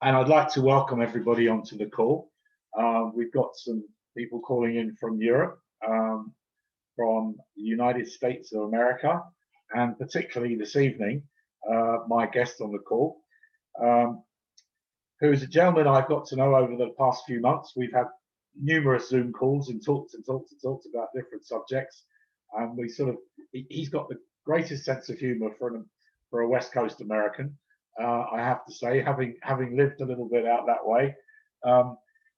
And I'd like to welcome everybody onto the call. We've got some people calling in from Europe, from the United States of America, and particularly this evening, my guest on the call, who is a gentleman I've got to know over the past few months. We've had numerous Zoom calls and talked about different subjects. And he's got the greatest sense of humor for a West Coast American. I have to say, having lived a little bit out that way.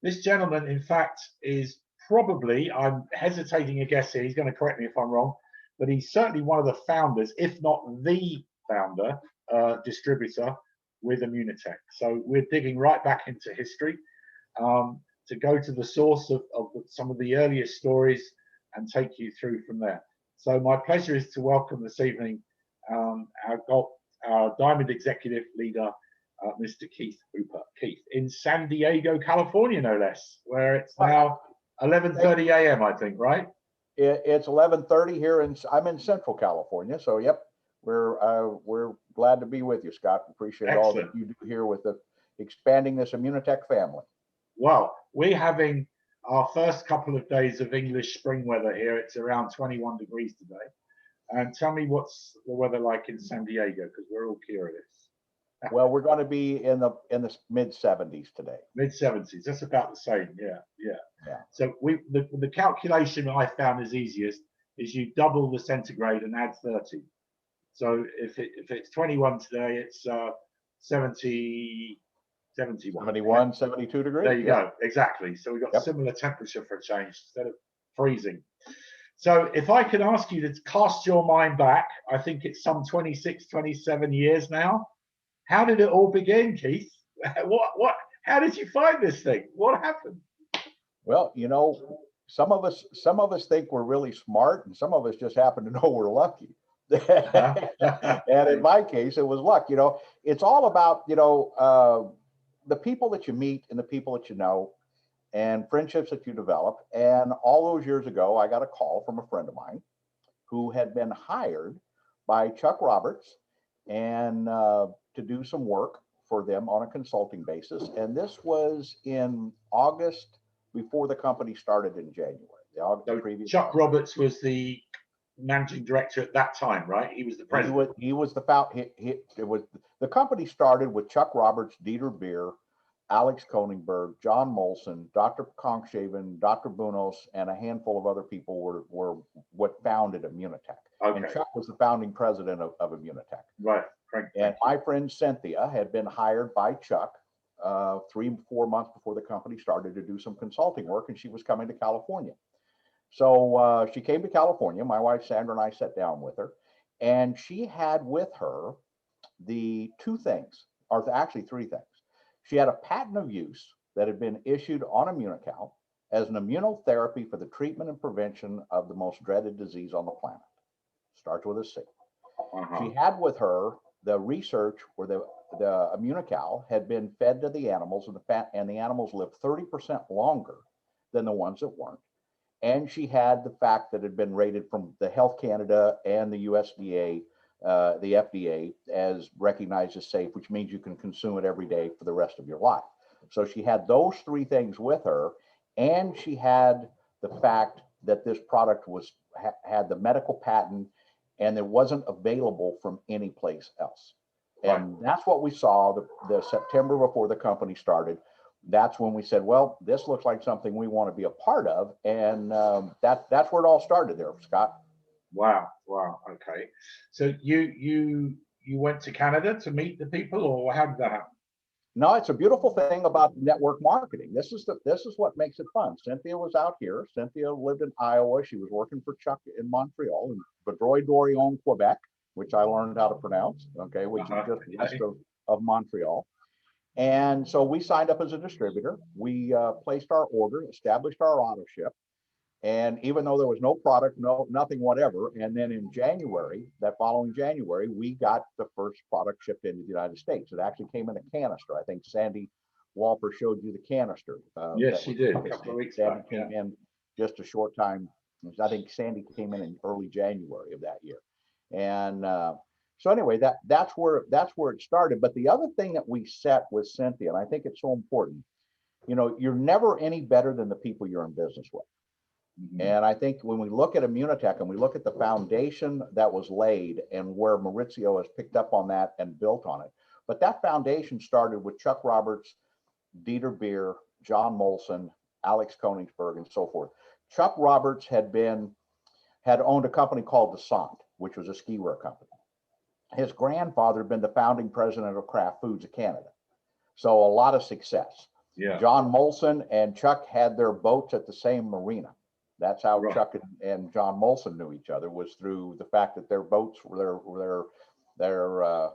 This gentleman, in fact, is probably, I'm hesitating a guess here, he's going to correct me if I'm wrong, but he's certainly one of the founders, if not the founder, distributor with Immunotech. So we're digging right back into history to go to the source of some of the earliest stories and take you through from there. So my pleasure is to welcome this evening our Diamond Executive Leader, Mr. Kieth Hooper. Kieth, in San Diego, California, no less, where it's now 11:30 a.m., I think, right? It's 11:30 here, and I'm in Central California. So, yep, we're glad to be with you, Scott. Appreciate Excellent. All that you do here with expanding this Immunotech family. Well, we're having our first couple of days of English spring weather here. It's around 21 degrees today. And tell me what's the weather like in San Diego, because we're all curious. Well, we're going to be in the mid 70s today. Mid 70s. That's about the same. Yeah. So the calculation I found is easiest is you double the centigrade and add 30. So if it's 21 today, it's 71. 72 degrees. There you go. Exactly. So we've got similar temperature for a change instead of freezing. So if I could ask you to cast your mind back, I think it's some 26, 27 years now. How did it all begin, Kieth? How did you find this thing? What happened? Well, some of us think we're really smart, and some of us just happen to know we're lucky. And in my case, it was luck. It's all about, the people that you meet and the people that you know and friendships that you develop. And all those years ago, I got a call from a friend of mine who had been hired by Chuck Roberts and to do some work for them on a consulting basis. And this was in August before the company started in January. Chuck Roberts was the managing director at that time, right? He was the president. He was the founder. The company started with Chuck Roberts, Dieter Beer, Alex Koningberg, John Molson, Dr. Konkshaven, Dr. Bunos, and a handful of other people were what founded Immunotech. Okay. And Chuck was the founding president of Immunotech. Right. And my friend Cynthia had been hired by Chuck 3-4 months before the company started to do some consulting work, and she was coming to California. So she came to California. My wife Sandra and I sat down with her, and she had with her the two things, or actually three things. She had a patent of use that had been issued on Immunocal as an immunotherapy for the treatment and prevention of the most dreaded disease on the planet. Starts with a C. She had with her the research where the Immunocal had been fed to the animals, and the animals lived 30% longer than the ones that weren't. And she had the fact that it had been rated from the Health Canada and the USDA, the FDA, as recognized as safe, which means you can consume it every day for the rest of your life. So she had those three things with her, and she had the fact that this product had the medical patent and it wasn't available from any place else. And that's what we saw the September before the company started. That's when we said, well, this looks like something we want to be a part of. And that's where it all started there, Scott. Wow. Okay. So you went to Canada to meet the people, or how did that happen? No, it's a beautiful thing about network marketing. This is what makes it fun. Cynthia was out here. Cynthia lived in Iowa. She was working for Chuck in Montreal, in Vaudreuil-Dorion, Quebec, which I learned how to pronounce, okay, which is just west of Montreal. And so we signed up as a distributor. We placed our order, established our auto ship. And even though there was no product, nothing, whatever, and then in January, that following January, we got the first product shipped into the United States. It actually came in a canister. I think Sandy Walper showed you the canister. Yes, she did. Sandy came in just a short time. I think Sandy came in early January of that year. And So anyway, that's where it started. But the other thing that we set with Cynthia, and I think it's so important, you know, you're never any better than the people you're in business with. Mhm. And I think when we look at Immunotech and we look at the foundation that was laid and where Maurizio has picked up on that and built on it, but that foundation started with Chuck Roberts, Dieter Beer, John Molson, Alex Koenigsberg, and so forth. Chuck Roberts had owned a company called Descent, which was a ski wear company. His grandfather had been the founding president of Kraft Foods of Canada. So a lot of success. Yeah. John Molson and Chuck had their boats at the same marina. That's how Right. Chuck and John Molson knew each other, was through the fact that their boats were their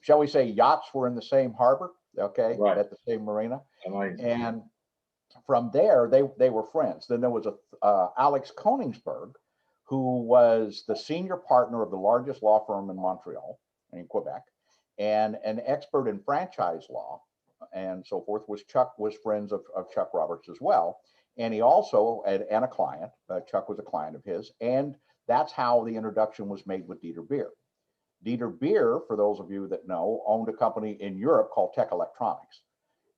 shall we say, yachts were in the same harbor, okay, Right. at the same marina. Amazing. And from there, they were friends. Then there was Alex Koenigsberg, who was the senior partner of the largest law firm in Montreal, in Quebec, and an expert in franchise law and so forth. Chuck was friends of Chuck Roberts as well. And he also, and a client, Chuck was a client of his. And that's how the introduction was made with Dieter Beer. Dieter Beer, for those of you that know, owned a company in Europe called Tech Electronics.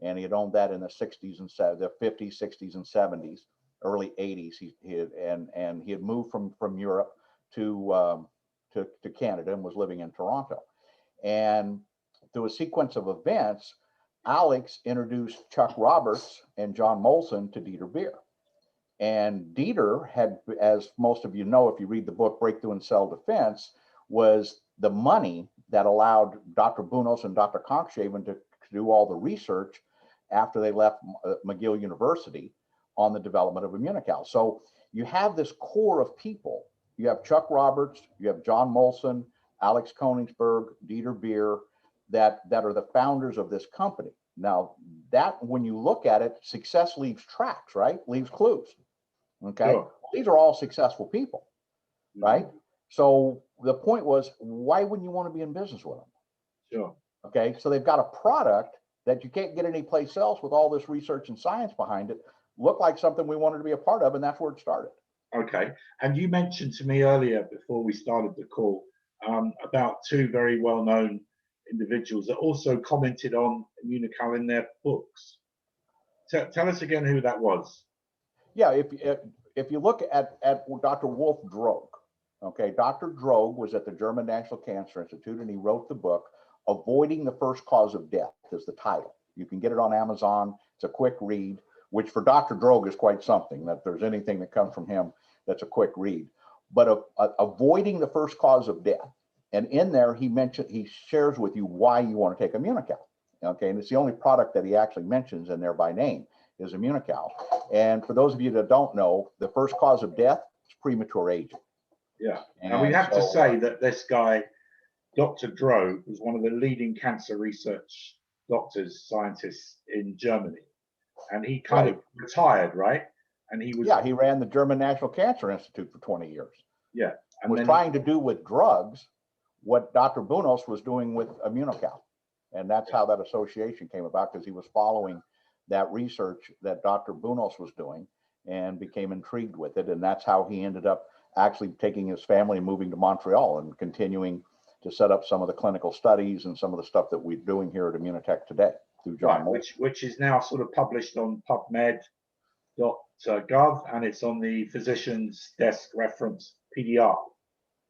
And he had owned that in the 60s and the 50s, 60s, and 70s, early 80s. He had moved from Europe to Canada and was living in Toronto. And through a sequence of events, Alex introduced Chuck Roberts and John Molson to Dieter Beer. And Dieter had, as most of you know, if you read the book Breakthrough in Cell Defense, was the money that allowed Dr. Bunos and Dr. Conkshaven to do all the research after they left McGill University on the development of Immunical. So you have this core of people. You have Chuck Roberts, you have John Molson, Alex Koenigsberg, Dieter Beer, that are the founders of this company. Now, that when you look at it, success leaves tracks, right? Leaves clues. Okay. Sure. These are all successful people, Mhm. right? So the point was, why wouldn't you want to be in business with them? Sure. Okay. So they've got a product that you can't get anyplace else with all this research and science behind it. Looked like something we wanted to be a part of, and that's where it started. Okay. And you mentioned to me earlier, before we started the call, about two very well-known individuals that also commented on Immunical in their books. Tell us again who that was. Yeah, if you look at Dr. Wolf Droge, okay, Dr. Droge was at the German National Cancer Institute, and he wrote the book Avoiding the First Cause of Death is the title. You can get it on Amazon. It's a quick read, which for Dr. Droge is quite something, that there's anything that comes from him that's a quick read. But avoiding the first cause of death. And in there, he shares with you why you want to take Immunical. Okay, and it's the only product that he actually mentions in there by name is Immunical. And for those of you that don't know, the first cause of death is premature aging. Yeah. And we have to say that this guy, Dr. Droge, was one of the leading cancer research doctors, scientists in Germany. And he kind of retired, right? And he was. Yeah, he ran the German National Cancer Institute for 20 years. Yeah. And was trying to do with drugs what Dr. Bunos was doing with Immunical. And that's how that association came about, because he was following that research that Dr. Bunos was doing and became intrigued with it. And that's how he ended up actually taking his family and moving to Montreal and continuing to set up some of the clinical studies and some of the stuff that we're doing here at Immunotech today through John Moore. Which is now sort of published on PubMed.gov, and it's on the physician's desk reference PDR,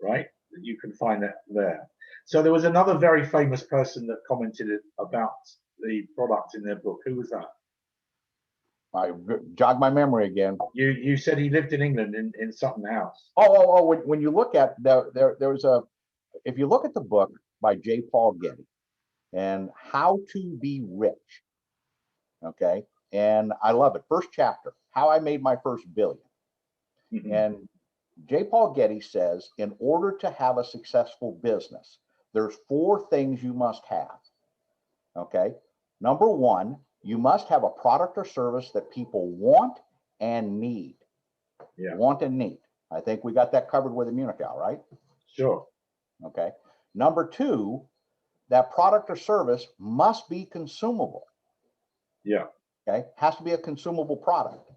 right? You can find that there. So there was another very famous person that commented about the product in their book. Who was that? I jog my memory again. You said he lived in England in Sutton House. When you look at there was if you look at the book by J. Paul Getty and How to Be Rich, okay, and I love it. First chapter, How I Made My First Billion. Mm-hmm. And J. Paul Getty says, in order to have a successful business, there's 4 things you must have. Okay. Number 1, you must have a product or service that people want and need. Yeah. Want and need. I think we got that covered with Immunical, right? Sure. Okay. Number 2, that product or service must be consumable. Yeah. Okay. Has to be a consumable product.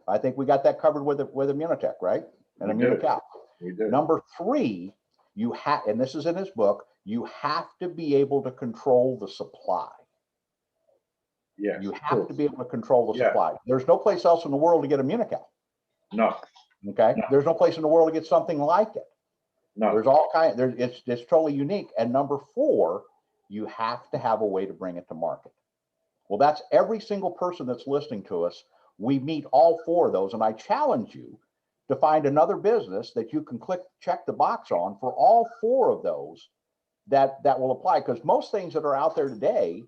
I think we got that covered with Immunotech, right? And Immunical. We do. Number 3, you have, and this is in his book, You have to be able to control the supply. Yes, you have to be able to control the Yeah. supply. There's no place else in the world to get a Munical. No. Okay. No. There's no place in the world to get something like it. No. There's all kind. It's totally unique. And number 4, you have to have a way to bring it to market. Well, that's every single person that's listening to us. We meet all 4 of those, and I challenge you to find another business that you can check the box on for all 4 of those that will apply. Because most things that are out there today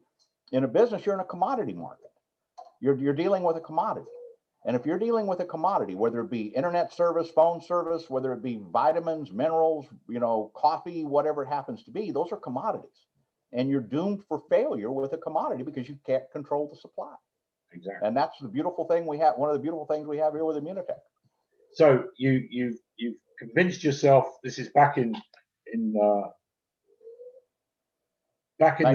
in a business, you're in a commodity market. You're dealing with a commodity. And if you're dealing with a commodity, whether it be internet service, phone service, whether it be vitamins, minerals, coffee, whatever it happens to be, those are commodities. And you're doomed for failure with a commodity because you can't control the supply. Exactly. And that's the beautiful thing we have. One of the beautiful things we have here with Immunotech. So you've convinced yourself. This is back in the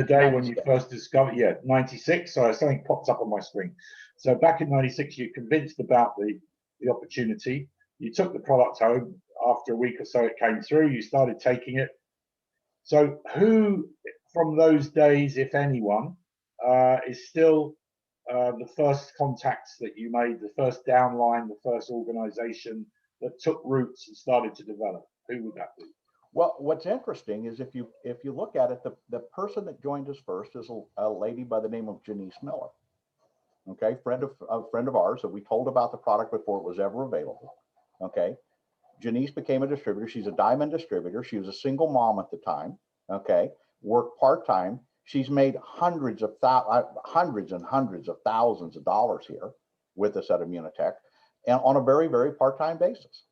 day when you first discovered, 96. So something pops up on my screen. So back in 96, you convinced about the opportunity. You took the product home. After a week or so, it came through. You started taking it. So who from those days, if anyone, is still the first contacts that you made, the first downline, the first organization that took roots and started to develop? Who would that be? Well, what's interesting is if you look at it, the person that joined us first is a lady by the name of Janice Miller. Okay, friend of ours that we told about the product before it was ever available. Okay, Janice became a distributor. She's a diamond distributor. She was a single mom at the time. Okay, worked part-time. She's made hundreds and hundreds of thousands of dollars here with us at Immunotech, and on a very, very part-time basis.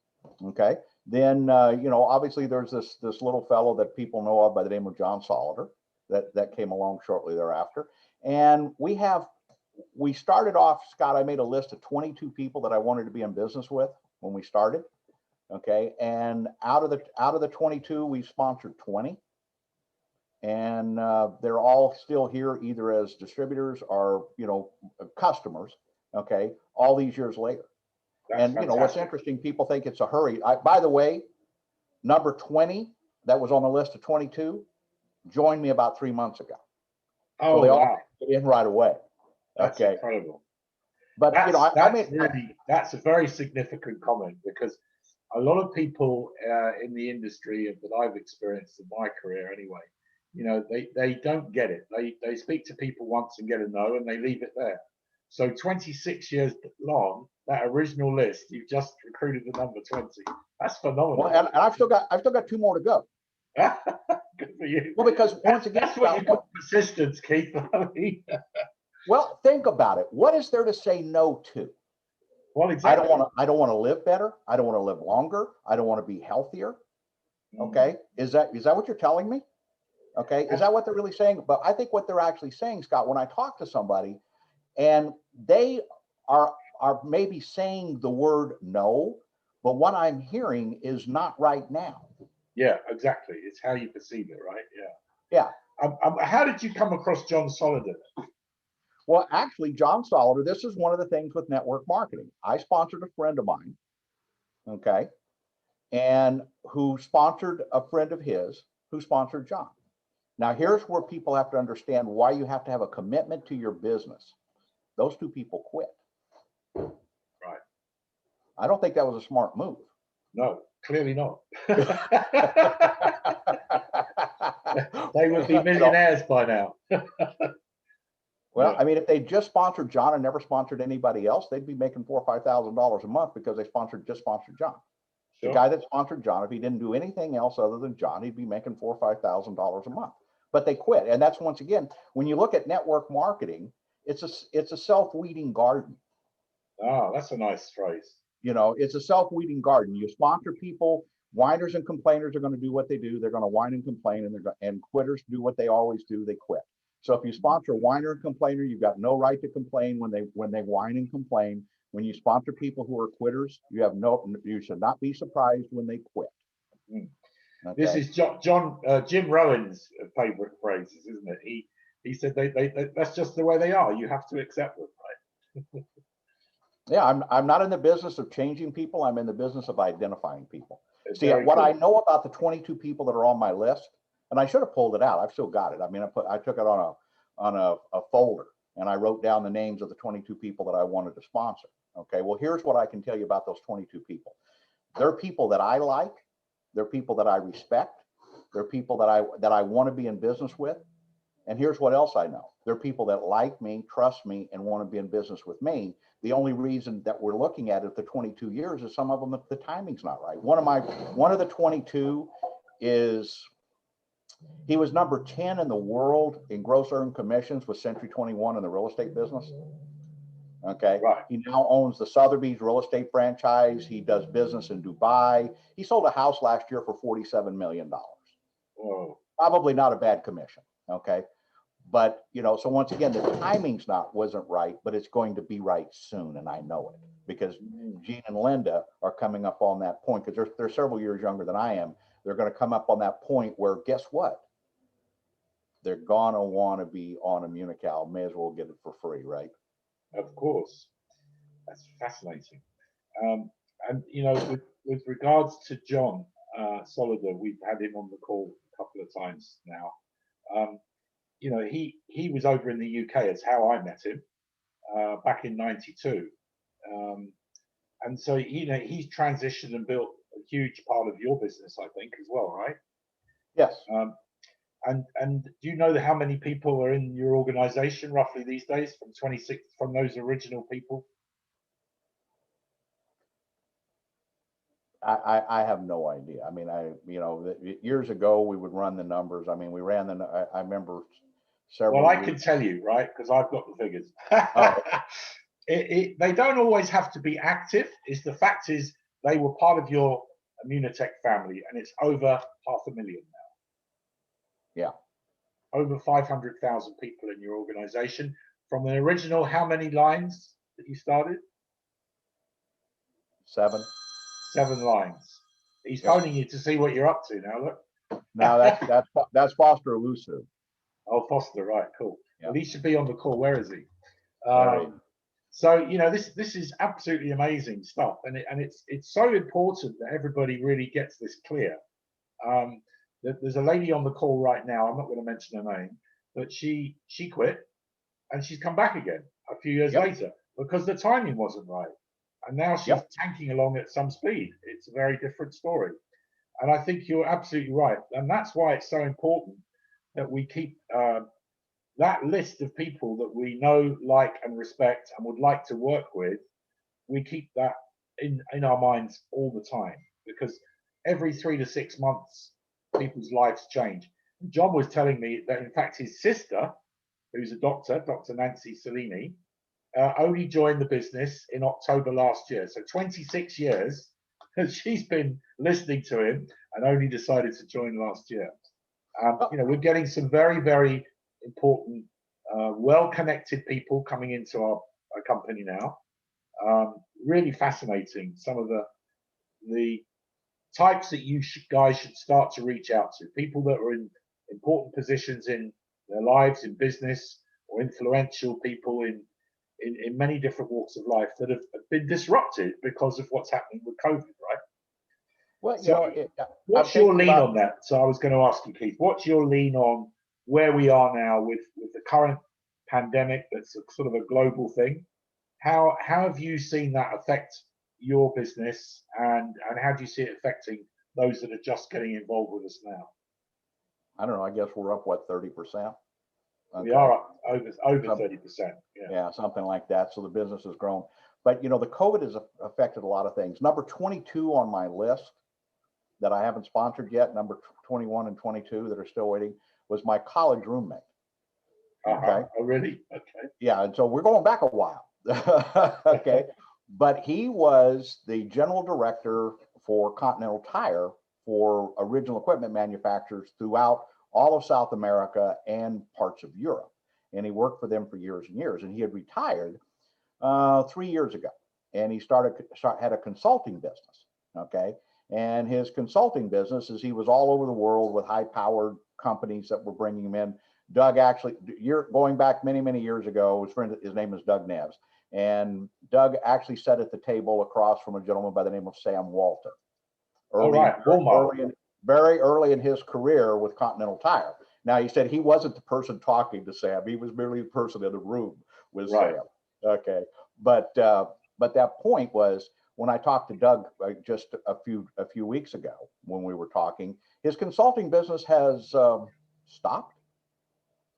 Okay. Then, obviously there's this little fellow that people know of by the name of John Solider that came along shortly thereafter. And we started off, Scott, I made a list of 22 people that I wanted to be in business with when we started. Okay. And out of the 22, we sponsored 20. And they're all still here either as distributors or, customers. Okay. All these years later. That's and fantastic. What's interesting, people think it's a hurry. By the way, number 20 that was on the list of 22 joined me about 3 months ago. Oh, so they wow. all get in right away. That's okay. Incredible. But that's a very significant comment, because a lot of people in the industry that I've experienced in my career anyway, they don't get it. They speak to people once and get a no, and they leave it there. So 26 years long, that original list, you've just recruited the number 20. That's phenomenal. Well, and I've still got 2 more to go. Good for you. Well, because once again, that's what you call persistence, Keith. Well, think about it. What is there to say no to? Well, exactly. I don't want to live better. I don't want to live longer. I don't want to be healthier. Okay. Is that what you're telling me? Okay. Is that what they're really saying? But I think what they're actually saying, Scott, when I talk to somebody and they are maybe saying the word no, but what I'm hearing is not right now. Yeah, exactly. It's how you perceive it, right? Yeah. How did you come across John Solider? Well, actually, John Solider, this is one of the things with network marketing. I sponsored a friend of mine, okay, and who sponsored a friend of his who sponsored John. Now, here's where people have to understand why you have to have a commitment to your business. Those 2 people quit. Right. I don't think that was a smart move. No, clearly not. They would be millionaires by now. Well, I mean, if they just sponsored John and never sponsored anybody else, they'd be making $4,000 or $5,000 a month because they just sponsored John. Sure. The guy that sponsored John, if he didn't do anything else other than John, he'd be making $4,000 or $5,000 a month. But they quit, and that's, once again, when you look at network marketing, it's a self-weeding garden. Oh, that's a nice phrase. It's a self-weeding garden. You sponsor people. Whiners and complainers are going to do what they do. They're going to whine and complain, and quitters do what they always do. They quit. So if you sponsor a whiner and complainer, you've got no right to complain when they whine and complain. When you sponsor people who are quitters, you should not be surprised when they quit. Okay. This is Jim Rowan's favorite phrases, isn't it? He said that's just the way they are. You have to accept them, right? Yeah, I'm not in the business of changing people. I'm in the business of identifying people. See, what I know about the 22 people that are on my list, and I should have pulled it out. I've still got it. I mean, I took it on a folder, and I wrote down the names of the 22 people that I wanted to sponsor. Okay, well, here's what I can tell you about those 22 people. They're people that I like. They're people that I respect. They're people that I want to be in business with. And here's what else I know. They're people that like me, trust me, and want to be in business with me. The only reason that we're looking at it the 22 years is some of them, the timing's not right. One of the 22 is, he was number 10 in the world in gross earned commissions with Century 21 in the real estate business. Okay. Right. He now owns the Sotheby's real estate franchise. He does business in Dubai. He sold a house last year for $47 million. Whoa. Probably not a bad commission. Okay. But, you know, so once again, the timing's wasn't right, but it's going to be right soon. And I know it because Gene and Linda are coming up on that point, because they're several years younger than I am. They're going to come up on that point where, guess what? They're going to want to be on Immunical. May as well get it for free, right? Of course. That's fascinating. And, you know, with regards to John Solider, we've had him on the call a couple of times now. You know, he was over in the UK, is how I met him back in '92. And so, you know, he's transitioned and built a huge part of your business, I think, as well, right? Yes. And do you know how many people are in your organization roughly these days from 26, from those original people? I have no idea. I mean, you know, years ago we would run the numbers. I mean, we ran I remember several. Well, I can tell you, right, because I've got the figures. Oh. They don't always have to be active. The fact is they were part of your Immunitech family, and it's over 500,000 now. Yeah. Over 500,000 people in your organization. From the original, how many lines that you started? 7. 7 lines. He's phoning you to see what you're up to now. Look. No, that's Foster Elusive. Oh, Foster, right, cool. Yeah. Well, he should be on the call. Where is he? So, you know, this is absolutely amazing stuff, and it's so important that everybody really gets this clear. There's a lady on the call right now. I'm not going to mention her name, but she quit, and she's come back again a few years later because the timing wasn't right, and now she's tanking along at some speed. It's a very different story, and I think you're absolutely right, and that's why it's so important that we keep that list of people that we know, like, and respect and would like to work with. We keep that in our minds all the time, because every 3 to 6 months people's lives change. John was telling me that, in fact, his sister, who's a doctor, Dr. Nancy Cellini, only joined the business in October last year. So 26 years she's been listening to him and only decided to join last year. You know, we're getting some very, very important, well-connected people coming into our company now. Really fascinating. Some of the types that you guys should start to reach out to, people that are in important positions in their lives, in business, or influential people in many different walks of life that have been disrupted because of what's happening with COVID, right? Well, so what's your lean on that? So I was going to ask you, Keith, what's your lean on where we are now with the current pandemic that's sort of a global thing? How have you seen that affect your business, and how do you see it affecting those that are just getting involved with us now? I don't know. I guess we're up, what, 30%? Okay. We are up over 30%. Yeah, something like that. So the business has grown. But, you know, the COVID has affected a lot of things. Number 22 on my list that I haven't sponsored yet, number 21 and 22 that are still waiting, was my college roommate. Okay. Oh, really? Okay. Yeah, and so we're going back a while. Okay. But he was the general director for Continental Tire for original equipment manufacturers throughout all of South America and parts of Europe. And he worked for them for years and years. And he had retired 3 years ago. And he had a consulting business. Okay. And his consulting business is he was all over the world with high-powered companies that were bringing him in. Doug actually, going back many, many years ago, his name is Doug Neves. And Doug actually sat at the table across from a gentleman by the name of Sam Walton. Walmart. very early in his career with Continental Tire. Now, he said he wasn't the person talking to Sam. He was merely the person in the room with Right. Sam. Okay. But that point was when I talked to Doug just a few weeks ago when we were talking, his consulting business has stopped.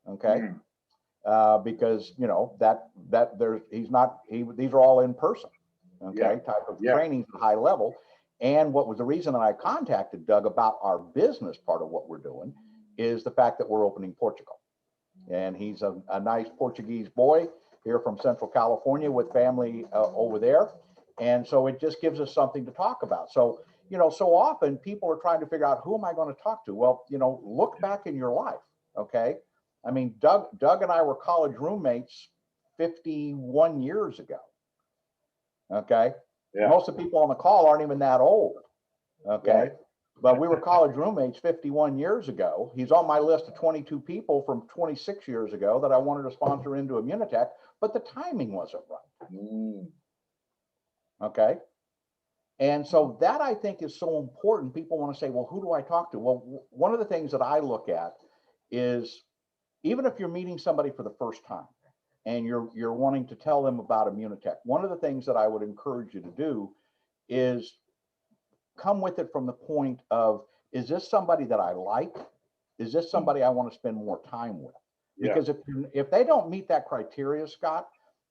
Okay. Because these are all in person. Okay. Type of trainings at high level. And what was the reason that I contacted Doug about our business part of what we're doing is the fact that we're opening Portugal. And he's a nice Portuguese boy here from Central California with family over there. And so it just gives us something to talk about. So, so often people are trying to figure out, who am I going to talk to? Well, look back in your life. Okay. I mean, Doug and I were college roommates 51 years ago. Okay. Yeah. Most of the people on the call aren't even that old. Okay. Right. But we were college roommates 51 years ago. He's on my list of 22 people from 26 years ago that I wanted to sponsor into Immunotech, but the timing wasn't right. Okay. And so that, I think, is so important. People want to say, well, who do I talk to? Well, one of the things that I look at is, even if you're meeting somebody for the first time and you're wanting to tell them about Immunotech, one of the things that I would encourage you to do is come with it from the point of, is this somebody that I like? Is this somebody I want to spend more time with? Because if they don't meet that criteria, Scott,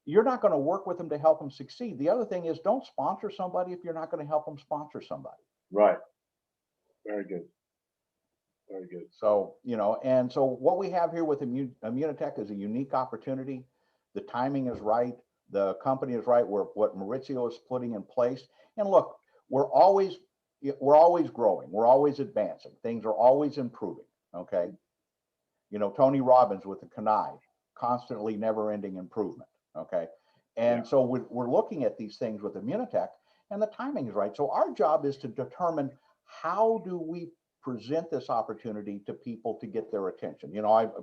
you're not going to work with them to help them succeed. The other thing is, don't sponsor somebody if you're not going to help them sponsor somebody. Right. Very good. Very good. So, and so what we have here with Immunotech is a unique opportunity. The timing is right. The company is right. What Maurizio is putting in place. And look, we're always growing. We're always advancing. Things are always improving. Okay. Tony Robbins with the Kanai, constantly never ending improvement. Okay. And so we're looking at these things with Immunotech, and the timing is right. So our job is to determine, how do we present this opportunity to people to get their attention?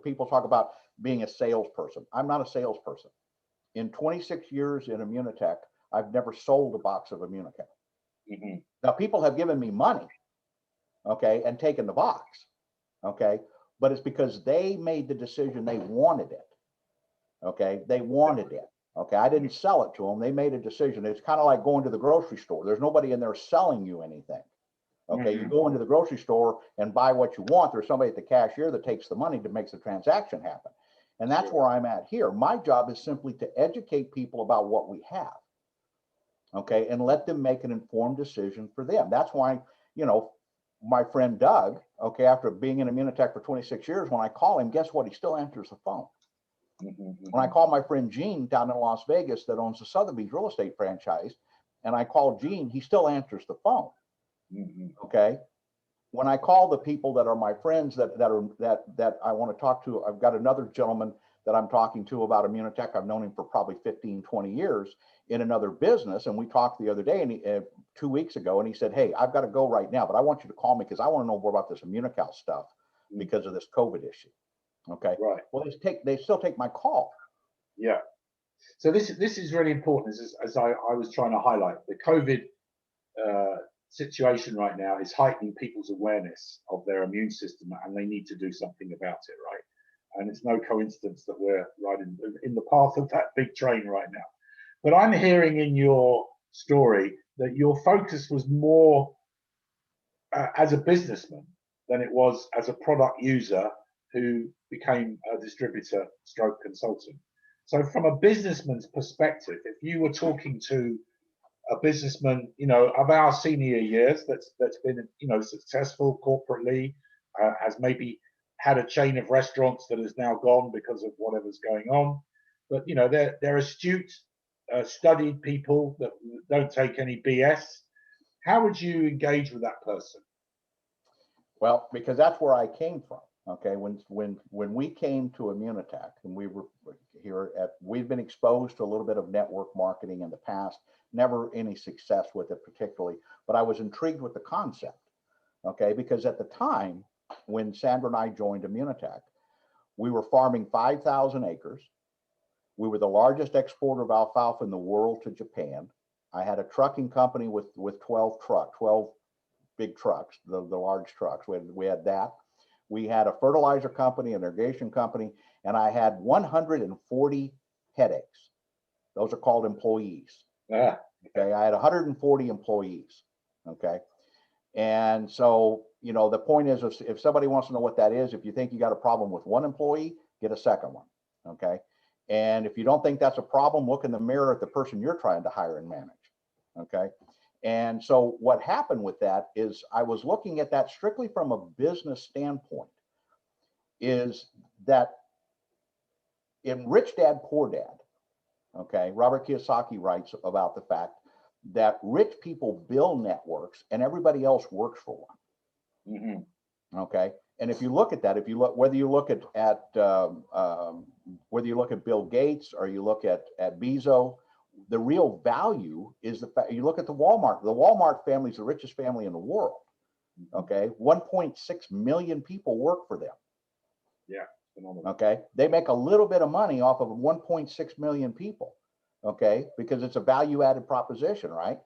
People talk about being a salesperson. I'm not a salesperson. In 26 years in Immunotech, I've never sold a box of Immunotech. Now, people have given me money, okay, and taken the box, okay, but it's because they made the decision they wanted it, okay, they wanted it, okay, I didn't sell it to them, they made a decision. It's kind of like going to the grocery store. There's nobody in there selling you anything, okay, you go into the grocery store and buy what you want. There's somebody at the cashier that takes the money to make the transaction happen, and that's where I'm at here. My job is simply to educate people about what we have. Okay, and let them make an informed decision for them. That's why, my friend Doug, okay, after being in Immunotech for 26 years, when I call him, guess what? He still answers the phone. When I call my friend Gene down in Las Vegas that owns the Sotheby's real estate franchise, and I call Gene, he still answers the phone. Okay. When I call the people that are my friends that I want to talk to, I've got another gentleman that I'm talking to about Immunotech. I've known him for probably 15, 20 years in another business. And we talked the other day, and 2 weeks ago, and he said, hey, I've got to go right now, but I want you to call me because I want to know more about this Immunical stuff because of this COVID issue. Okay. Right. Well, they still take my call. Yeah. So this is really important, as I was trying to highlight. The COVID situation right now is heightening people's awareness of their immune system, and they need to do something about it, right? And it's no coincidence that we're right in the path of that big train right now. But I'm hearing in your story that your focus was more as a businessman than it was as a product user who became a distributor stroke consultant. So from a businessman's perspective, if you were talking to a businessman, of our senior years that's been, successful corporately, has maybe had a chain of restaurants that is now gone because of whatever's going on, but they're astute, studied people that don't take any BS. How would you engage with that person? Well, because that's where I came from. Okay, when we came to Immunotech, and we were here we've been exposed to a little bit of network marketing in the past. Never any success with it particularly, but I was intrigued with the concept. Okay, because at the time when Sandra and I joined Immunotech, we were farming 5,000 acres. We were the largest exporter of alfalfa in the world to Japan. I had a trucking company with 12 big trucks, the large trucks. We had that. We had a fertilizer company, an irrigation company, and I had 140 headaches. Those are called employees. Ah, Okay, I had 140 employees. Okay, and so the point is, if somebody wants to know what that is, if you think you got a problem with one employee, get a second one. Okay, and if you don't think that's a problem, look in the mirror at the person you're trying to hire and manage. Okay, and so what happened with that is I was looking at that strictly from a business standpoint. Is that in Rich Dad Poor Dad? Okay, Robert Kiyosaki writes about the fact that rich people build networks and everybody else works for one. mm-hmm. Okay, and if you look at that, if you look, whether you look at whether you look at Bill Gates or you look at Bezos, the real value is the fact. You look at the Walmart. The Walmart family is the richest family in the world. Okay, 1.6 million people work for them. Yeah, phenomenal. Okay, they make a little bit of money off of 1.6 million people. Okay, because it's a value-added proposition, right?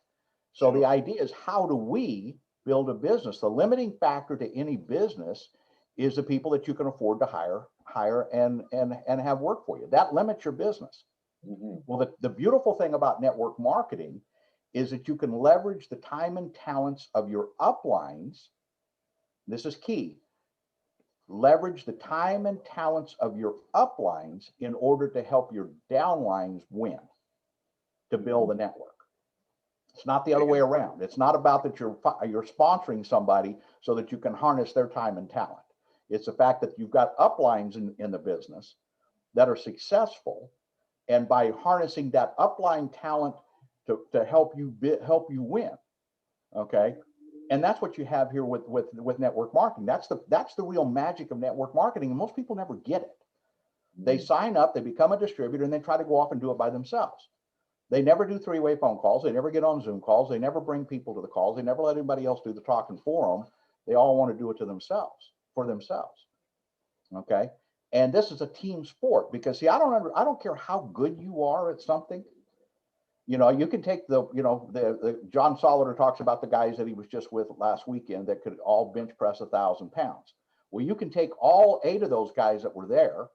So Sure. the idea is, how do we build a business? The limiting factor to any business is the people that you can afford to hire and have work for you. That limits your business. Mm-hmm. Well, the beautiful thing about network marketing is that you can leverage the time and talents of your uplines. This is key. Leverage the time and talents of your uplines in order to help your downlines win, to build a network. It's not the other way around. It's not about that you're sponsoring somebody so that you can harness their time and talent. It's the fact that you've got uplines in the business that are successful, and by harnessing that upline talent to help you win. Okay, and that's what you have here with network marketing. That's the real magic of network marketing, and most people never get it. They sign up, they become a distributor, and they try to go off and do it by themselves. They never do three-way phone calls. They never get on Zoom calls. They never bring people to the calls. They never let anybody else do the talking for them. They all want to do it for themselves. Okay, and this is a team sport, because see, I don't care how good you are at something. You can take the John Solider talks about the guys that he was just with last weekend that could all bench press 1,000 pounds. Well, you can take all 8 of those guys that were there,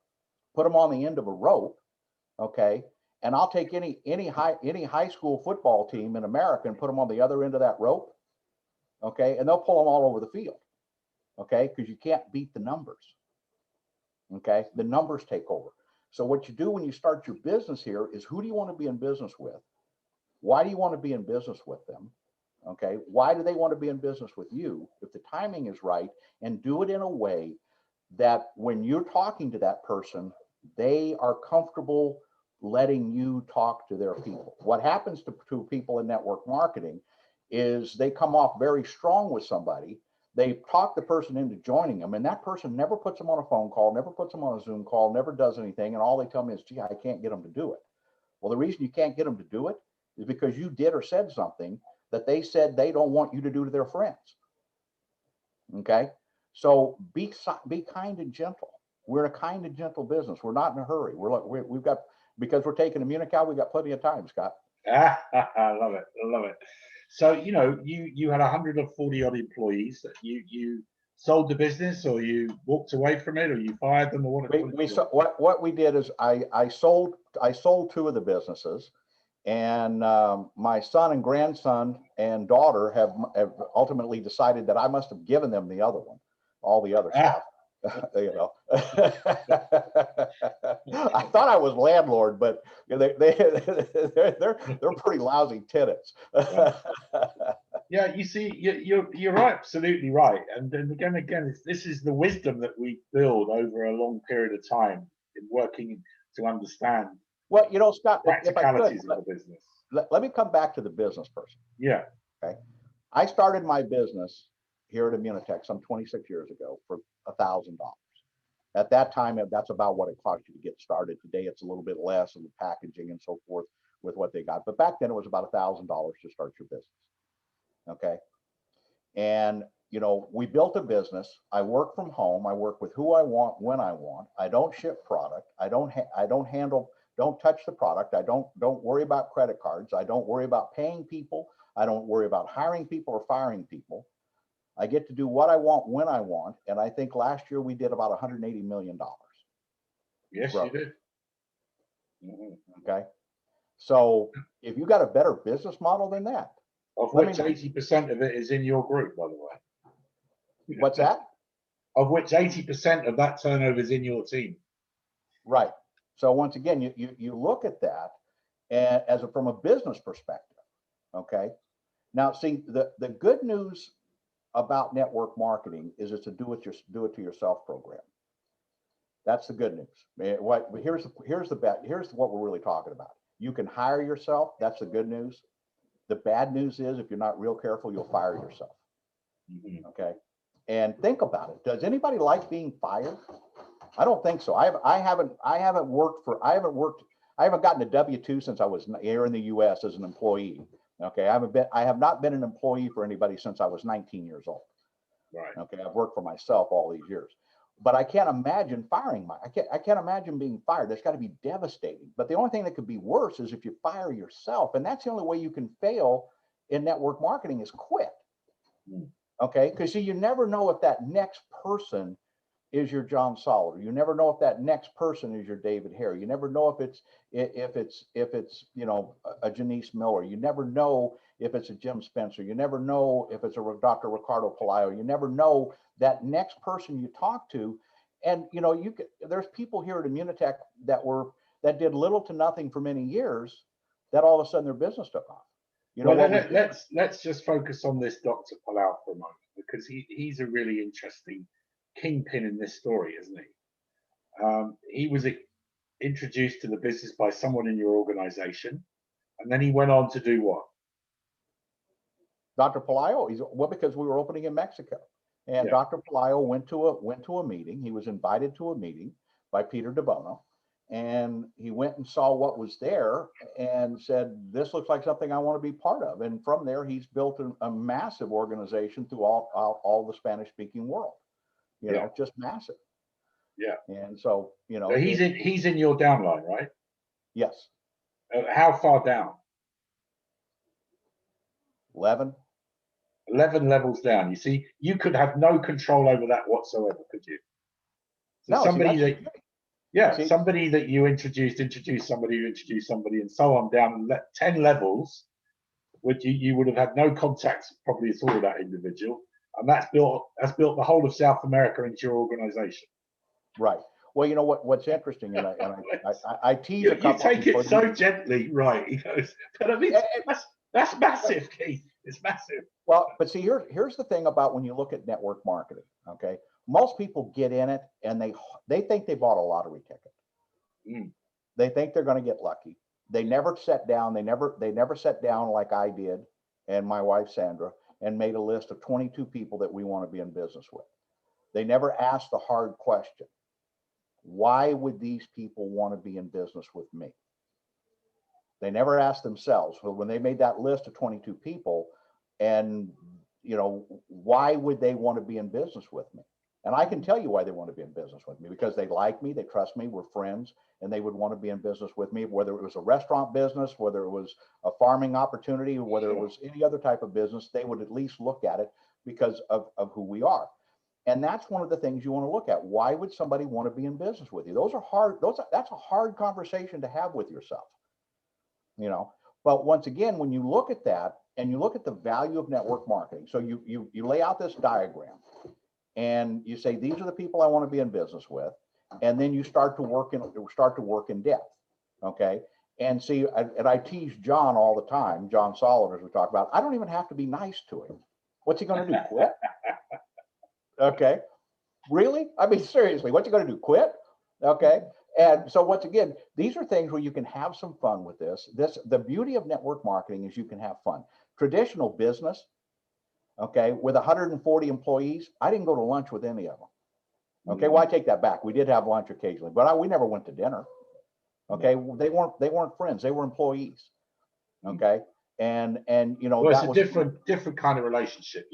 put them on the end of a rope, okay, and I'll take any high school football team in America and put them on the other end of that rope, okay, and they'll pull them all over the field, okay, because you can't beat the numbers, okay, the numbers take over. So what you do when you start your business here is, who do you want to be in business with? Why do you want to be in business with them? Okay, why do they want to be in business with you? If the timing is right, and do it in a way that when you're talking to that person, they are comfortable letting you talk to their people. What happens to people in network marketing is they come off very strong with somebody. They talk the person into joining them, and that person never puts them on a phone call, never puts them on a Zoom call, never does anything. And all they tell me is, gee, I can't get them to do it. Well, the reason you can't get them to do it is because you did or said something that they said they don't want you to do to their friends. Okay, so be kind and gentle. We're a kind and gentle business. We're not in a hurry. We've got, because we're taking Immunical, we've got plenty of time, Scott. I love it. I love it. So you had 140 odd employees. You sold the business, or you walked away from it, or you fired them, or what we did is I sold 2 of the businesses. And my son and grandson and daughter have ultimately decided that I must have given them the other one, all the other stuff. I thought I was landlord, but they're pretty lousy tenants. Yeah, you see, you're absolutely right. And then again, this is the wisdom that we build over a long period of time in working to understand. Well, Scott, practicalities of the business. Let me come back to the business person. Yeah. Okay. I started my business here at Immunitech some 26 years ago for $1,000. At that time, that's about what it cost you to get started. Today, it's a little bit less, and the packaging and so forth with what they got. But back then, it was about $1,000 to start your business. Okay. And we built a business. I work from home. I work with who I want, when I want. I don't ship product. I don't touch the product. I don't worry about credit cards. I don't worry about paying people. I don't worry about hiring people or firing people. I get to do what I want when I want. And I think last year we did about $180 million. Yes, growth. you did. Mm-hmm. Okay. So if you got a better business model than that, Of which 80% of it is in your group, by the way. What's that? Of which 80% of that turnover is in your team. Right. So once again, you look at that and from a business perspective. Okay. Now, see, the good news about network marketing is it's a do it to yourself program. That's the good news. Here's what we're really talking about. You can hire yourself. That's the good news. The bad news is if you're not real careful, you'll fire yourself. Mm-hmm. Okay. And think about it. Does anybody like being fired? I don't think so. I haven't gotten a W-2 since I was here in the US as an employee. Okay. I have not been an employee for anybody since I was 19 years old. Right. Okay. I've worked for myself all these years. But I can't imagine I can't imagine being fired. That's got to be devastating. But the only thing that could be worse is if you fire yourself. And that's the only way you can fail in network marketing is quit. Mm. Okay. Because see, you never know if that next person is your John Solider. You never know if that next person is your David Hare. You never know if it's a Janice Miller. You never know if it's a Jim Spencer. You never know if it's a Dr. Ricardo Palaio. You never know that next person you talk to. And there's people here at Immunitech that did little to nothing for many years that all of a sudden their business took off. Let's just focus on this Dr. Palau for a moment, because he's a really interesting kingpin in this story, isn't he? He was introduced to the business by someone in your organization, and then he went on to do what? Dr. Palaio, because we were opening in Mexico, and Dr. Palaio went to a meeting. He was invited to a meeting by Peter DeBono, and he went and saw what was there and said, "This looks like something I want to be part of." And from there, he's built a massive organization through all the Spanish-speaking world. Just massive. Yeah. And so, he's in your downline, right? Yes. How far down? 11 levels down. You see, you could have no control over that whatsoever, could you? So no, somebody that you introduced somebody who introduced somebody, and so on down 10 levels, which you would have had no contact probably at all with that individual, and that's built the whole of South America into your organization. Right. Well, what's interesting, and I tease a couple. You take it so gently, right? He goes, but I mean, that's massive, Keith. It's massive. Well, but see, here's the thing about when you look at network marketing. Okay, most people get in it and they think they bought a lottery ticket. Mm. They think they're going to get lucky. They never sat down. They never sat down like I did and my wife Sandra and made a list of 22 people that we want to be in business with. They never asked the hard question: why would these people want to be in business with me? They never asked themselves, well, when they made that list of 22 people, and why would they want to be in business with me? And I can tell you why they want to be in business with me: because they like me, they trust me, we're friends, and they would want to be in business with me, whether it was a restaurant business, whether it was a farming opportunity, whether it was any other type of business. They would at least look at it because of who we are. And that's one of the things you want to look at. Why would somebody want to be in business with you? That's a hard conversation to have with yourself. But once again, when you look at that and you look at the value of network marketing, so you lay out this diagram and you say, these are the people I want to be in business with. And then you start to work in depth. Okay. And see, and I tease John all the time, John Solider, as we talk about, I don't even have to be nice to him. What's he going to do? Quit? Okay. Really? I mean, seriously, what's he going to do? Quit? Okay. And so once again, these are things where you can have some fun with this. The beauty of network marketing is you can have fun. Traditional business, okay, with 140 employees, I didn't go to lunch with any of them. Okay, well, I take that back. We did have lunch occasionally, but we never went to dinner. Okay, they weren't friends. They were employees. Okay, and well, it's a different kind of relationship.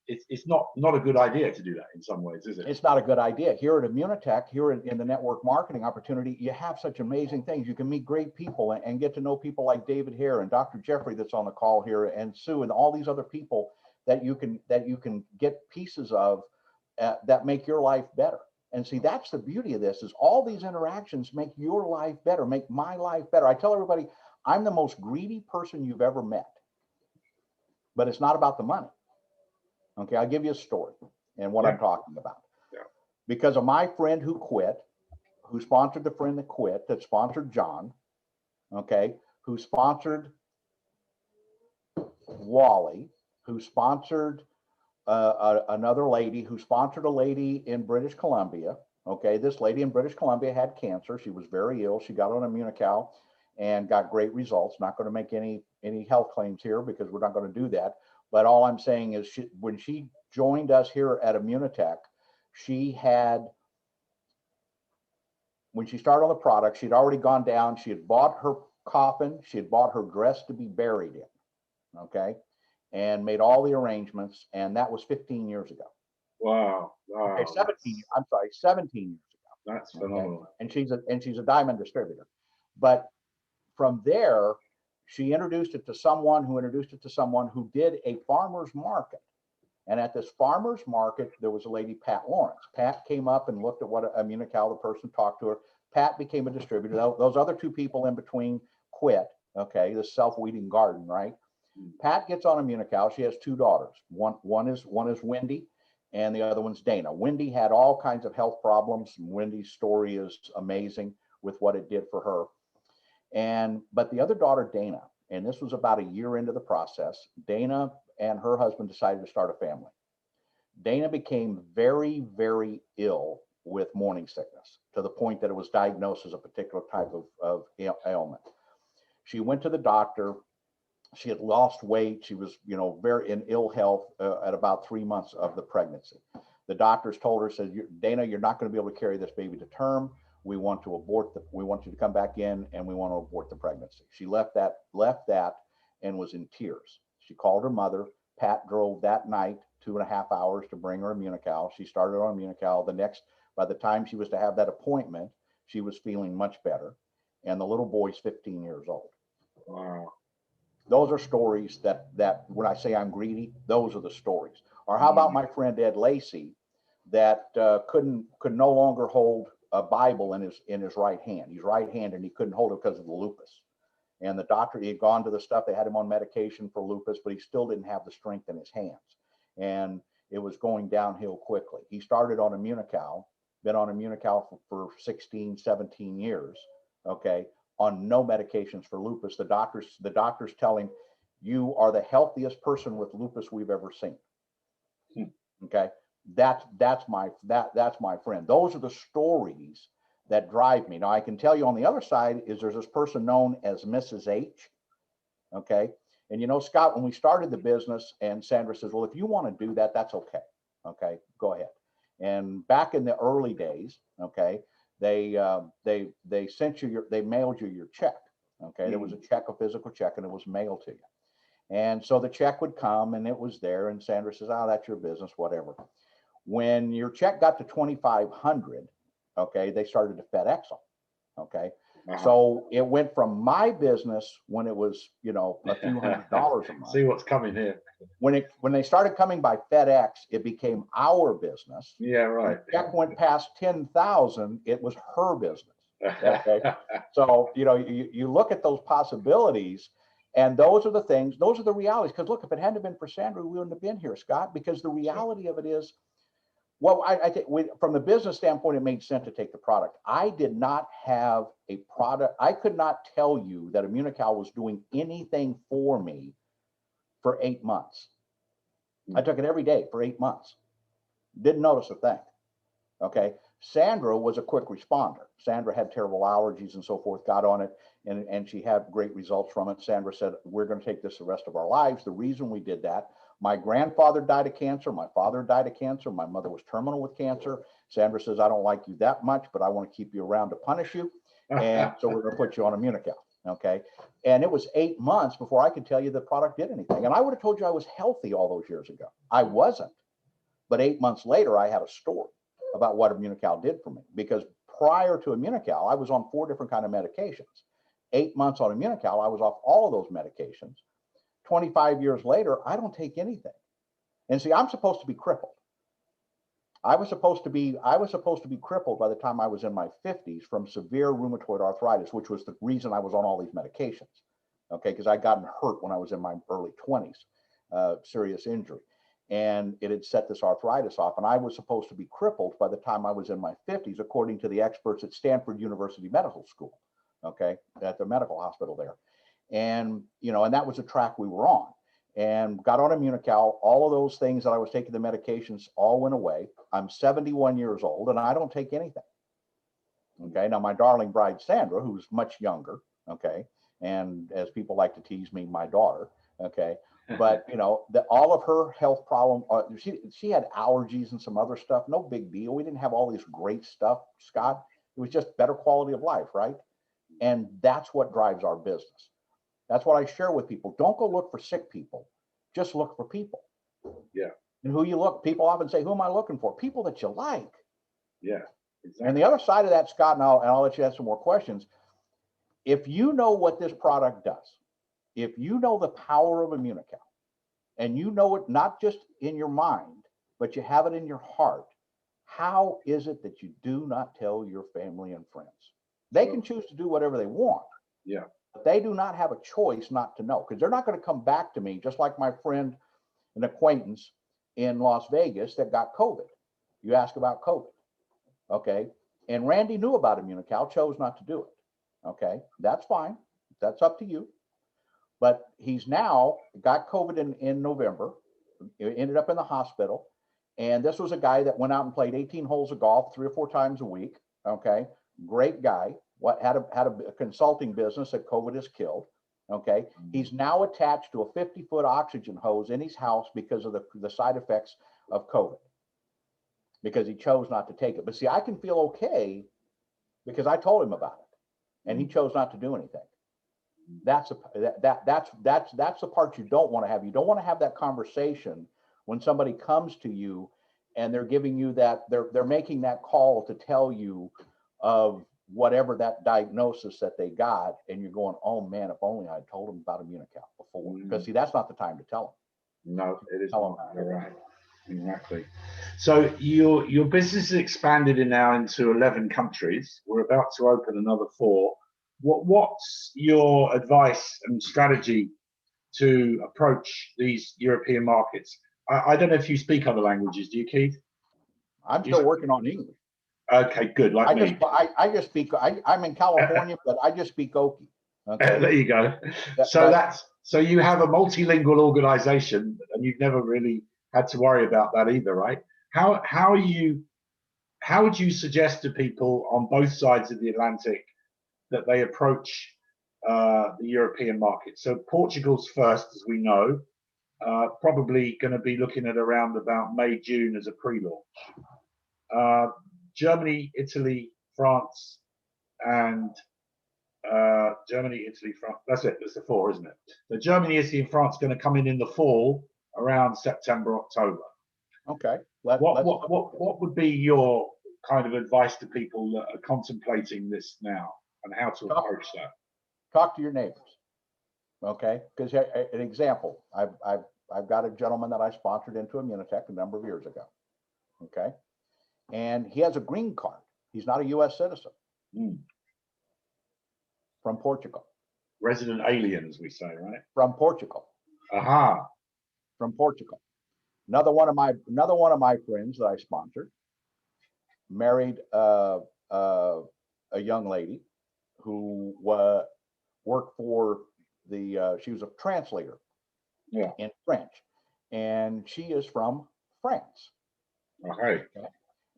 It's not a good idea to do that in some ways, is it? It's not a good idea. Here at Immunitech, here in the network marketing opportunity, you have such amazing things. You can meet great people and get to know people like David Hare and Dr. Jeffrey that's on the call here, and Sue and all these other people that you can get pieces of that make your life better. And see, that's the beauty of this, is all these interactions make your life better, make my life better. I tell everybody, I'm the most greedy person you've ever met, but it's not about the money. Okay, I'll give you a story and what I'm talking about. Yeah. Because of my friend who quit, who sponsored the friend that quit, that sponsored John, okay, who sponsored Wally, who sponsored another lady, who sponsored a lady in British Columbia. Okay, this lady in British Columbia had cancer. She was very ill. She got on Immunical and got great results. Not going to make any health claims here because we're not going to do that. But all I'm saying is, when she joined us here at Immunitech, when she started on the product, she'd already gone down. She had bought her coffin. She had bought her dress to be buried in. Okay, and made all the arrangements. And that was 15 years ago. Wow. Okay, 17. I'm sorry, 17 years ago. That's phenomenal. Okay? And she's a diamond distributor. But from there, she introduced it to someone who did a farmer's market. And at this farmer's market, there was a lady, Pat Lawrence. Pat came up and looked at what Immunical, the person, talked to her. Pat became a distributor. Those other two people in between quit. Okay, the self-weeding garden, right? Pat gets on Immunical. She has two daughters. One is Wendy, and the other one's Dana. Wendy had all kinds of health problems. Wendy's story is amazing with what it did for her. But the other daughter, Dana, and this was about a year into the process, Dana and her husband decided to start a family. Dana became very, very ill with morning sickness, to the point that it was diagnosed as a particular type of ailment. She went to the doctor. She had lost weight. She was, very in ill health at about 3 months of the pregnancy. The doctors told her, said, Dana, you're not going to be able to carry this baby to term. We want you to come back in, and we want to abort the pregnancy. She left that and was in tears. She called her mother. Pat drove that night 2.5 hours to bring her Immunical. She started on Immunical. By the time she was to have that appointment, she was feeling much better. And the little boy's 15 years old. Wow. Those are stories that when I say I'm greedy, those are the stories. Or how about my friend Ed Lacey, that could no longer hold a Bible in his right hand. He's right-handed, and he couldn't hold it because of the lupus. And the doctor, he had gone to the stuff, they had him on medication for lupus, but he still didn't have the strength in his hands. And it was going downhill quickly. He started on Immunical, been on Immunical for 16, 17 years, okay, on no medications for lupus. The doctors tell him, you are the healthiest person with lupus we've ever seen. Okay, that's my friend. Those are the stories that drive me. Now, I can tell you on the other side is there's this person known as Mrs. H. Okay. And Scott, when we started the business, and Sandra says, well, if you want to do that, that's okay. Okay, go ahead. And back in the early days, okay, they mailed you your check. Okay, there was a check, a physical check, and it was mailed to you. And so the check would come, and it was there, and Sandra says, oh, that's your business, whatever. When your check got to 2,500, okay, they started to FedEx them. Okay. So it went from my business when it was, a few $100s a month. See what's coming here. When they started coming by FedEx, it became our business. Yeah, right. The check went past 10,000. It was her business. Okay. So, you look at those possibilities, and those are the things, those are the realities. Because look, if it hadn't been for Sandra, we wouldn't have been here, Scott, because the reality of it is, well, I think from the business standpoint, it made sense to take the product. I did not have a product. I could not tell you that Immunical was doing anything for me for 8 months. I took it every day for 8 months. Didn't notice a thing. Okay. Sandra was a quick responder. Sandra had terrible allergies and so forth, got on it, and she had great results from it. Sandra said, we're going to take this the rest of our lives. The reason we did that, my grandfather died of cancer. My father died of cancer. My mother was terminal with cancer. Sandra says, I don't like you that much, but I want to keep you around to punish you. And so we're going to put you on Immunical. Okay. And it was 8 months before I could tell you the product did anything. And I would have told you I was healthy all those years ago. I wasn't. But 8 months later, I had a story about what Immunical did for me. Because prior to Immunical, I was on 4 different kinds of medications. 8 months on Immunical, I was off all of those medications. 25 years later, I don't take anything. And see, I'm supposed to be crippled. I was supposed to be crippled by the time I was in my 50s from severe rheumatoid arthritis, which was the reason I was on all these medications. Okay, because I'd gotten hurt when I was in my early 20s, serious injury. And it had set this arthritis off. And I was supposed to be crippled by the time I was in my 50s, according to the experts at Stanford University Medical School, okay, at the medical hospital there. And, you know, and that was the track we were on. And got on Immunical. All of those things that I was taking, the medications, all went away. I'm 71 years old and I don't take anything. Okay, now my darling bride, Sandra, who's much younger, okay, and as people like to tease me, my daughter, okay, but you know, all of her health problem, she had allergies and some other stuff, no big deal. We didn't have all this great stuff, Scott. It was just better quality of life, right? And that's what drives our business. That's what I share with people. Don't go look for sick people. Just look for people. Yeah. And who you look, people often say, who am I looking for? People that you like. Yeah, exactly. And the other side of that, Scott, and I'll let you ask some more questions. If you know what this product does, if you know the power of Immunical, and you know it not just in your mind, but you have it in your heart, how is it that you do not tell your family and friends? They can choose to do whatever they want. Yeah. They do not have a choice not to know, because they're not going to come back to me, just like my friend, an acquaintance in Las Vegas that got COVID. You ask about COVID, okay? And Randy knew about Immunical, chose not to do it, okay? That's fine. That's up to you. But he's now got COVID in November, ended up in the hospital. And this was a guy that went out and played 18 holes of golf 3 or 4 times a week, okay? Great guy. Had a consulting business that COVID has killed. Okay, he's now attached to a 50-foot oxygen hose in his house because of the side effects of COVID, because he chose not to take it. But see, I can feel okay because I told him about it, and he chose not to do anything. That's the part you don't want to have. You don't want to have that conversation when somebody comes to you and they're giving you that, they're making that call to tell you of whatever that diagnosis that they got, and you're going, oh man, if only I told them about Immunical before. Because see, that's not the time to tell them. No, it is not. You're right. Exactly. So your business is expanded now into 11 countries. We're about to open another 4. What's your advice and strategy to approach these European markets? I don't know if you speak other languages. Do you, Keith? I'm still working on English. Okay, good. Like me. I just speak. I'm in California, but I just speak Okie. Okay. There you go. So you have a multilingual organization, and you've never really had to worry about that either, right? How would you suggest to people on both sides of the Atlantic that they approach the European market? So Portugal's first, as we know, probably going to be looking at around about May, June as a pre-launch. Germany, Italy, France, and Germany, Italy, France. That's it. That's the 4, isn't it? So Germany, Italy, and France going to come in the fall, around September, October. Okay. What would be your kind of advice to people that are contemplating this now, and how to approach that? Talk to your neighbors. Okay. Because an example, I've got a gentleman that I sponsored into Immunitech a number of years ago. Okay. And he has a green card. He's not a U.S. citizen. From Portugal. Resident alien, as we say, right? From Portugal. Aha. From Portugal. Another one of my friends that I sponsored married a young lady who worked for she was a translator in French, and she is from France. Okay.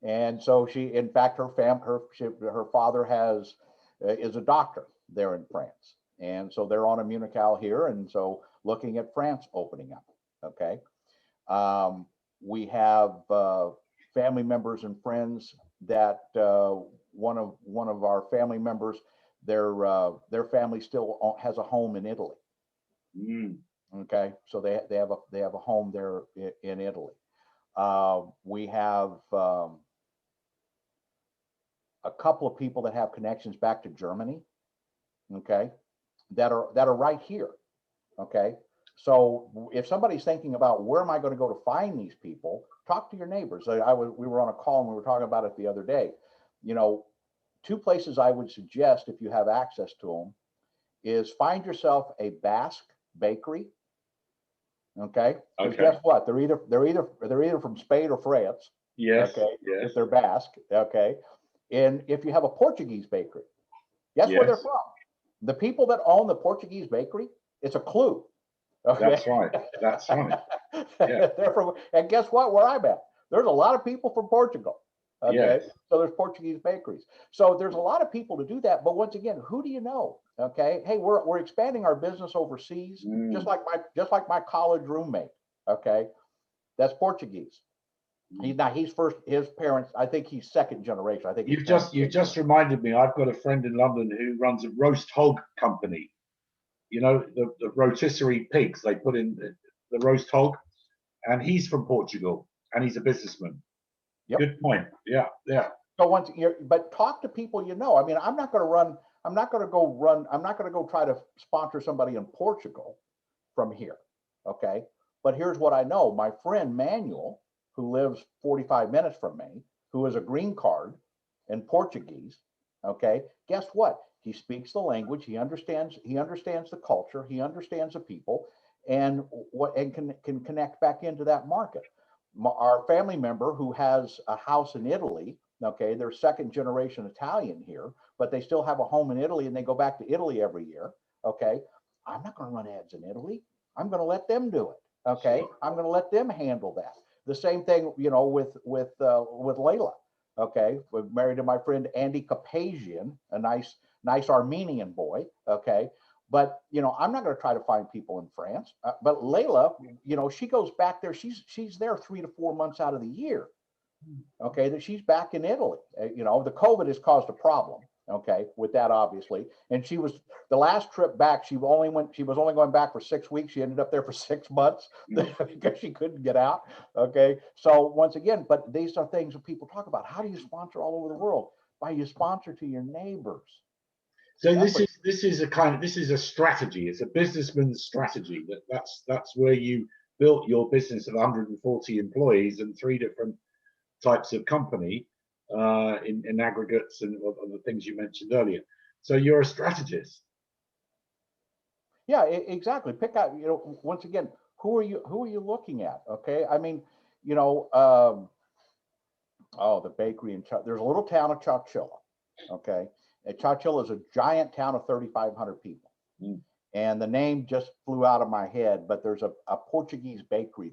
And so in fact, her father is a doctor there in France, and so they're on Immunical here, and so looking at France opening up. Okay. We have family members and friends that one of our family members, their family still has a home in Italy. Okay, so they have a home there in Italy. We have a couple of people that have connections back to Germany. Okay, that are right here. Okay. So if somebody's thinking about where am I going to go to find these people, talk to your neighbors. We were on a call and we were talking about it the other day. You know, two places I would suggest if you have access to them is find yourself a Basque bakery. Okay. Because Okay. guess what? They're either from Spain or France. Yes. Okay. Yes. If they're Basque. Okay. And if you have a Portuguese bakery, guess where they're Yes. from? The people that own the Portuguese bakery, it's a clue. Okay. That's right. That's right. Yeah. They're from, and guess what? Where I'm at, there's a lot of people from Portugal. Okay. Yes. So there's Portuguese bakeries. So there's a lot of people to do that. But once again, who do you know? Okay. Hey, we're expanding our business overseas, just like my college roommate. Okay. That's Portuguese. He's first, his parents, I think he's second generation. I think You've just reminded me, I've got a friend in London who runs a roast hog company. You know, the rotisserie pigs they put in the roast hog, and he's from Portugal and he's a businessman. Yep. Good point. Yeah, yeah. So but talk to people you know. I mean, I'm not going to go try to sponsor somebody in Portugal from here. Okay. But here's what I know. My friend Manuel, who lives 45 minutes from me, who has a green card in Portuguese. Okay. Guess what? He speaks the language. He understands the culture. He understands the people and can connect back into that market. Our family member who has a house in Italy, okay, they're second generation Italian here, but they still have a home in Italy and they go back to Italy every year. Okay. I'm not going to run ads in Italy. I'm going to let them do it. Okay. Sure. I'm going to let them handle that. The same thing, you know, with Layla. Okay. We're married to my friend Andy Kapazian, a nice Armenian boy. Okay. But, you know, I'm not going to try to find people in France. But Layla, you know, she goes back there. She's there 3 to 4 months out of the year. Okay. That she's back in Italy. You know, the COVID has caused a problem. Okay. With that, obviously. And she was the last trip back. She was only going back for 6 weeks. She ended up there for 6 months because she couldn't get out. Okay. So once again, but these are things that people talk about. How do you sponsor all over the world? By you sponsor to your neighbors. So this is a strategy. It's a businessman's strategy. That's where you built your business of 140 employees and 3 different types of company in aggregates and the things you mentioned earlier. So you're a strategist. Yeah, exactly. Pick out, you know, once again, who are you looking at? Okay. I mean, you know, the bakery in there's a little town of Chowchilla. Okay. And Chowchilla is a giant town of 3,500 people. And the name just flew out of my head, but there's a Portuguese bakery